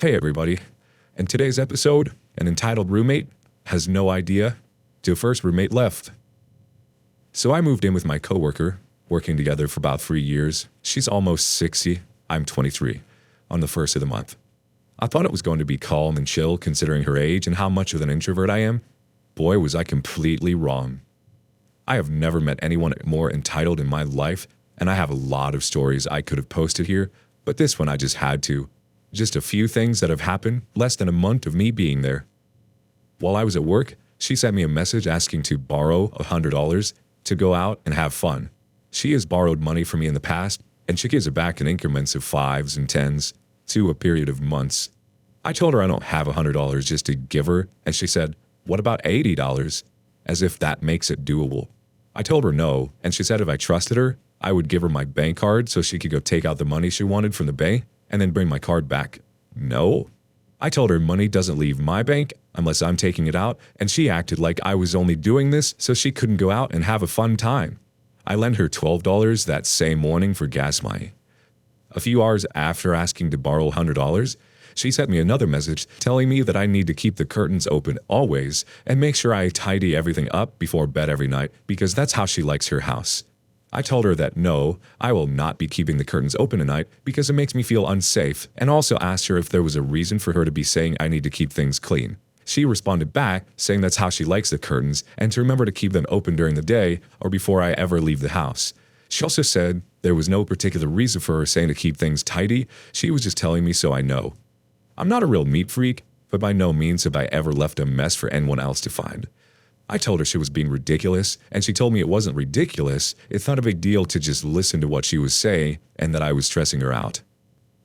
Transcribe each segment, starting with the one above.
Hey everybody. In today's episode, an entitled roommate has no idea till first roommate left. So I moved in with my coworker, working together for about 3 years. She's almost 60, I'm 23, on the first of the month. I thought it was going to be calm and chill considering her age and how much of an introvert I am. Boy, was I completely wrong. I have never met anyone more entitled in my life, and I have a lot of stories I could have posted here, but this one I just had to. Just a few things that have happened less than a month of me being there. While I was at work, she sent me a message asking to borrow $100 to go out and have fun. She has borrowed money from me in the past, and she gives it back in increments of 5s and 10s to a period of months. I told her I don't have $100 just to give her, and she said, "What about $80? As if that makes it doable. I told her no, and she said if I trusted her, I would give her my bank card so she could go take out the money she wanted from the bank and then bring my card back. No. I told her money doesn't leave my bank unless I'm taking it out, and she acted like I was only doing this so she couldn't go out and have a fun time. I lent her $12 that same morning for gas money. A few hours after asking to borrow $100, she sent me another message telling me that I need to keep the curtains open always and make sure I tidy everything up before bed every night because that's how she likes her house. I told her that no, I will not be keeping the curtains open at night because it makes me feel unsafe, and also asked her if there was a reason for her to be saying I need to keep things clean. She responded back saying that's how she likes the curtains and to remember to keep them open during the day or before I ever leave the house. She also said there was no particular reason for her saying to keep things tidy, she was just telling me so I know. I'm not a real neat freak, but by no means have I ever left a mess for anyone else to find. I told her she was being ridiculous, and she told me it wasn't ridiculous, it's not a big deal to just listen to what she was saying and that I was stressing her out.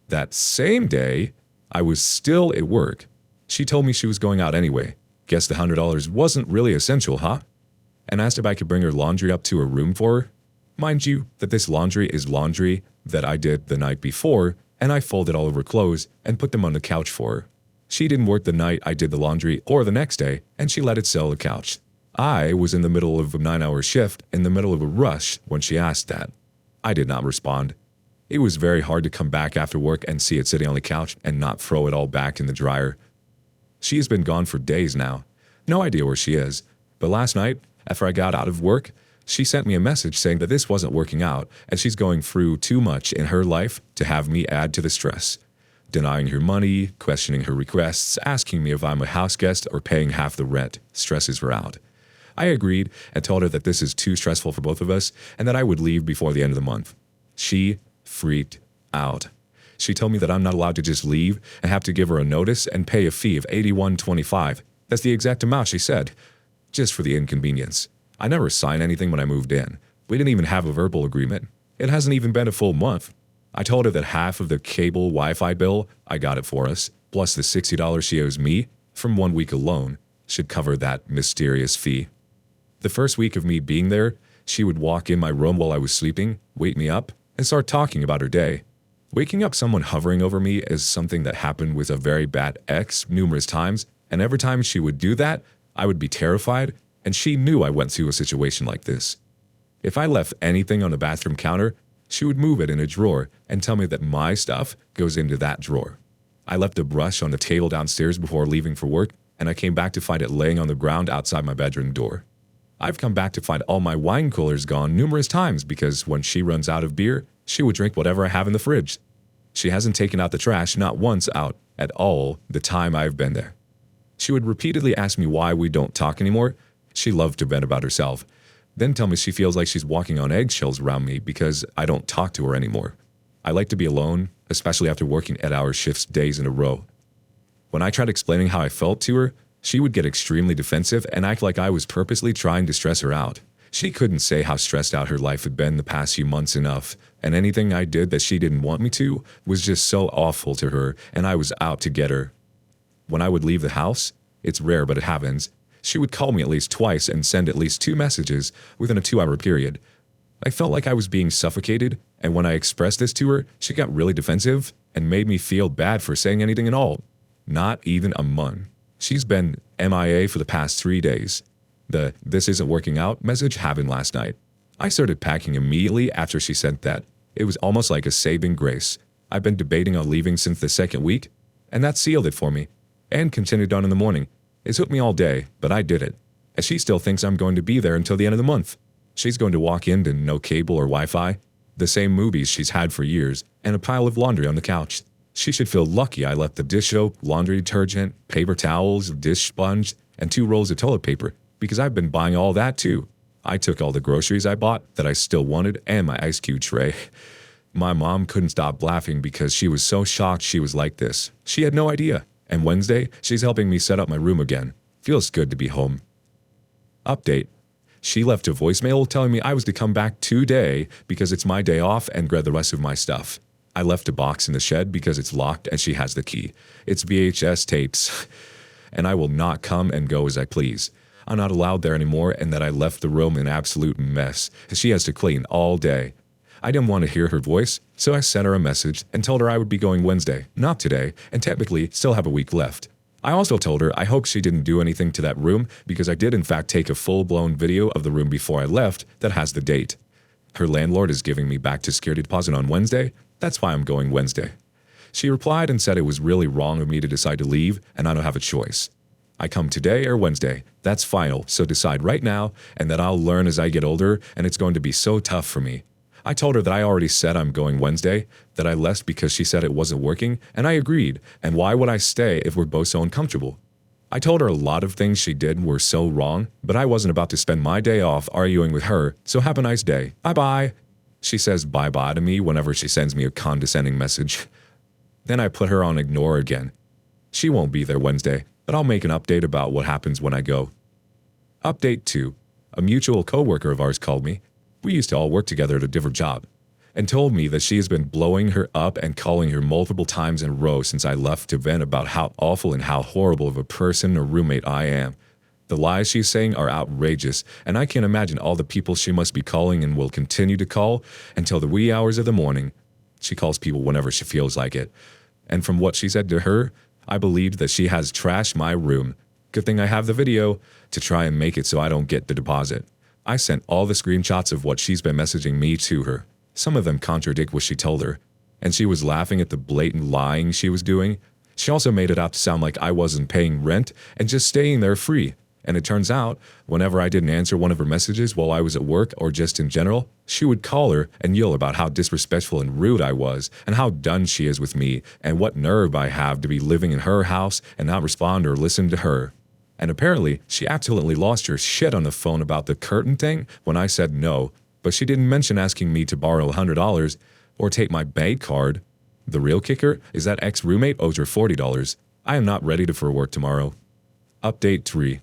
That same day, I was still at work. She told me she was going out anyway. Guess the $100 wasn't really essential, huh? And asked if I could bring her laundry up to her room for her. Mind you, that this laundry is laundry that I did the night before, and I folded all of her clothes and put them on the couch for her. She didn't work the night I did the laundry or the next day, and she let it sit on the couch. I was in the middle of a 9-hour shift, in the middle of a rush, when she asked that. I did not respond. It was very hard to come back after work and see it sitting on the couch and not throw it all back in the dryer. She has been gone for days now. No idea where she is. But last night, after I got out of work, she sent me a message saying that this wasn't working out and she's going through too much in her life to have me add to the stress. Denying her money, questioning her requests, asking me if I'm a house guest or paying half the rent stresses her out. I agreed and told her that this is too stressful for both of us and that I would leave before the end of the month. She freaked out. She told me that I'm not allowed to just leave and have to give her a notice and pay a fee of $81.25. That's the exact amount she said, just for the inconvenience. I never signed anything when I moved in. We didn't even have a verbal agreement. It hasn't even been a full month. I told her that half of the cable Wi-Fi bill, I got it for us, plus the $60 she owes me from 1 week alone, should cover that mysterious fee. The first week of me being there, she would walk in my room while I was sleeping, wake me up, and start talking about her day. Waking up someone hovering over me is something that happened with a very bad ex numerous times, and every time she would do that, I would be terrified, and she knew I went through a situation like this. If I left anything on the bathroom counter, she would move it in a drawer and tell me that my stuff goes into that drawer. I left a brush on the table downstairs before leaving for work, and I came back to find it laying on the ground outside my bedroom door. I've come back to find all my wine coolers gone numerous times because when she runs out of beer, she would drink whatever I have in the fridge. She hasn't taken out the trash not once out at all the time I've been there. She would repeatedly ask me why we don't talk anymore. She loved to vent about herself. Then tell me she feels like she's walking on eggshells around me because I don't talk to her anymore. I like to be alone, especially after working 8-hour shifts days in a row. When I tried explaining how I felt to her, she would get extremely defensive and act like I was purposely trying to stress her out. She couldn't say how stressed out her life had been the past few months enough, and anything I did that she didn't want me to was just so awful to her, and I was out to get her. When I would leave the house, it's rare but it happens, she would call me at least twice and send at least 2 messages within a 2-hour period. I felt like I was being suffocated, and when I expressed this to her, she got really defensive and made me feel bad for saying anything at all. Not even a month. She's been MIA for the past 3 days. The "this isn't working out" message happened last night. I started packing immediately after she sent that. It was almost like a saving grace. I've been debating on leaving since the second week, And that sealed it for me. And continued on in the morning. It took me all day, but I did it. And she still thinks I'm going to be there until the end of the month. She's going to walk in to no cable or Wi-Fi, the same movies she's had for years, and a pile of laundry on the couch. She should feel lucky I left the dish soap, laundry detergent, paper towels, dish sponge, and 2 rolls of toilet paper, because I've been buying all that too. I took all the groceries I bought that I still wanted and my ice cube tray. My mom couldn't stop laughing because she was so shocked she was like this. She had no idea. And Wednesday, she's helping me set up my room again. Feels good to be home. Update. She left a voicemail telling me I was to come back today because it's my day off and grab the rest of my stuff. I left a box in the shed because it's locked and she has the key. It's VHS tapes. And I will not come and go as I please. I'm not allowed there anymore, and that I left the room in absolute mess. She has to clean all day. I didn't want to hear her voice, so I sent her a message and told her I would be going Wednesday, not today, and technically still have a week left. I also told her I hope she didn't do anything to that room because I did in fact take a full-blown video of the room before I left that has the date. Her landlord is giving me back to security deposit on Wednesday. That's why I'm going Wednesday. She replied and said it was really wrong of me to decide to leave and I don't have a choice. I come today or Wednesday. That's final, so decide right now and that I'll learn as I get older and it's going to be so tough for me. I told her that I already said I'm going Wednesday, that I left because she said it wasn't working, and I agreed, and why would I stay if we're both so uncomfortable? I told her a lot of things she did were so wrong, but I wasn't about to spend my day off arguing with her, so have a nice day. Bye-bye. She says bye-bye to me whenever she sends me a condescending message. Then I put her on ignore again. She won't be there Wednesday, but I'll make an update about what happens when I go. Update 2. A mutual coworker of ours called me. We used to all work together at a different job, and told me that she has been blowing her up and calling her multiple times in a row since I left to vent about how awful and how horrible of a person or roommate I am. The lies she's saying are outrageous, and I can't imagine all the people she must be calling and will continue to call until the wee hours of the morning. She calls people whenever she feels like it. And from what she said to her, I believed that she has trashed my room. Good thing I have the video to try and make it so I don't get the deposit. I sent all the screenshots of what she's been messaging me to her. Some of them contradict what she told her. And she was laughing at the blatant lying she was doing. She also made it out to sound like I wasn't paying rent and just staying there free. And it turns out, whenever I didn't answer one of her messages while I was at work or just in general, she would call her and yell about how disrespectful and rude I was and how done she is with me and what nerve I have to be living in her house and not respond or listen to her. And apparently, she absolutely lost her shit on the phone about the curtain thing when I said no, but she didn't mention asking me to borrow $100 or take my bank card. The real kicker is that ex-roommate owes her $40. I am not ready for work tomorrow. Update 3.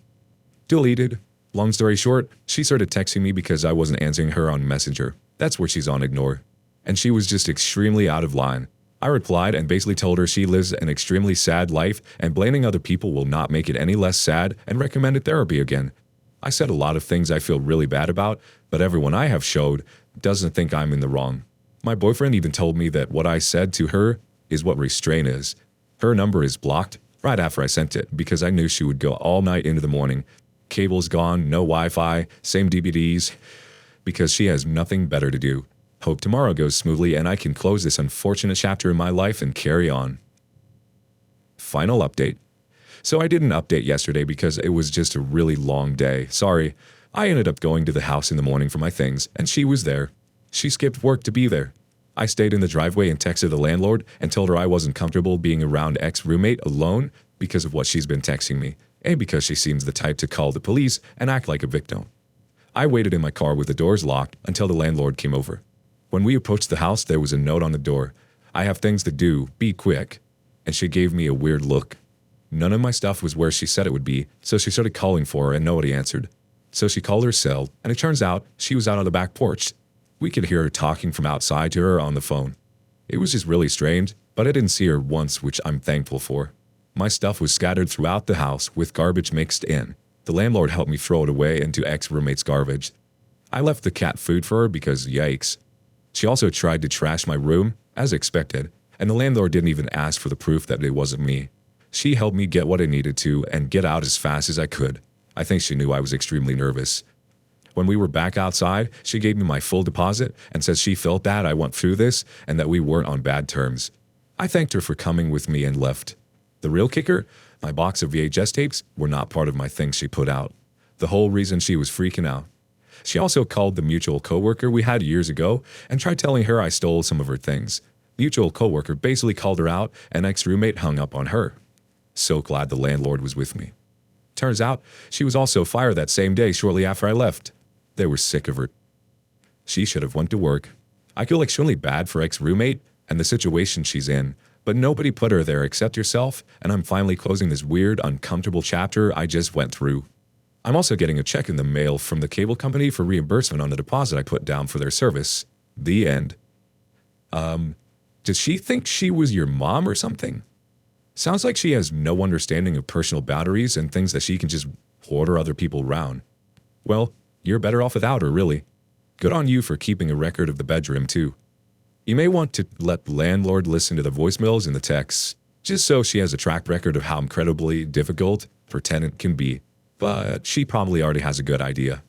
Deleted. Long story short, she started texting me because I wasn't answering her on Messenger. That's where she's on ignore. And she was just extremely out of line. I replied and basically told her she lives an extremely sad life and blaming other people will not make it any less sad and recommended therapy again. I said a lot of things I feel really bad about, but everyone I have showed doesn't think I'm in the wrong. My boyfriend even told me that what I said to her is what restraint is. Her number is blocked right after I sent it because I knew she would go all night into the morning. Cable's gone, no Wi-Fi, same DVDs, because she has nothing better to do. Hope tomorrow goes smoothly and I can close this unfortunate chapter in my life and carry on. Final update. So I didn't update yesterday because it was just a really long day. Sorry. I ended up going to the house in the morning for my things, and she was there. She skipped work to be there. I stayed in the driveway and texted the landlord and told her I wasn't comfortable being around ex-roommate alone because of what she's been texting me, and because she seems the type to call the police and act like a victim. I waited in my car with the doors locked until the landlord came over. When we approached the house, there was a note on the door. I have things to do, be quick. And she gave me a weird look. None of my stuff was where she said it would be, so she started calling for her and nobody answered. So she called her cell, and it turns out she was out on the back porch. We could hear her talking from outside to her on the phone. It was just really strange, but I didn't see her once, which I'm thankful for. My stuff was scattered throughout the house with garbage mixed in. The landlord helped me throw it away into ex-roommate's garbage. I left the cat food for her because yikes. She also tried to trash my room, as expected, and the landlord didn't even ask for the proof that it wasn't me. She helped me get what I needed to and get out as fast as I could. I think she knew I was extremely nervous. When we were back outside, she gave me my full deposit and said she felt bad I went through this and that we weren't on bad terms. I thanked her for coming with me and left. The real kicker? My box of VHS tapes were not part of my things she put out. The whole reason she was freaking out. She also called the mutual coworker we had years ago and tried telling her I stole some of her things. Mutual coworker basically called her out and ex-roommate hung up on her. So glad the landlord was with me. Turns out, she was also fired that same day shortly after I left. They were sick of her. She should have went to work. I feel extremely bad for ex-roommate and the situation she's in, but nobody put her there except yourself, and I'm finally closing this weird, uncomfortable chapter I just went through. I'm also getting a check in the mail from the cable company for reimbursement on the deposit I put down for their service. The end. Does she think she was your mom or something? Sounds like she has no understanding of personal boundaries and thinks that she can just order other people around. Well, you're better off without her, really. Good on you for keeping a record of the bedroom, too. You may want to let the landlord listen to the voicemails and the texts, just so she has a track record of how incredibly difficult her tenant can be. But she probably already has a good idea.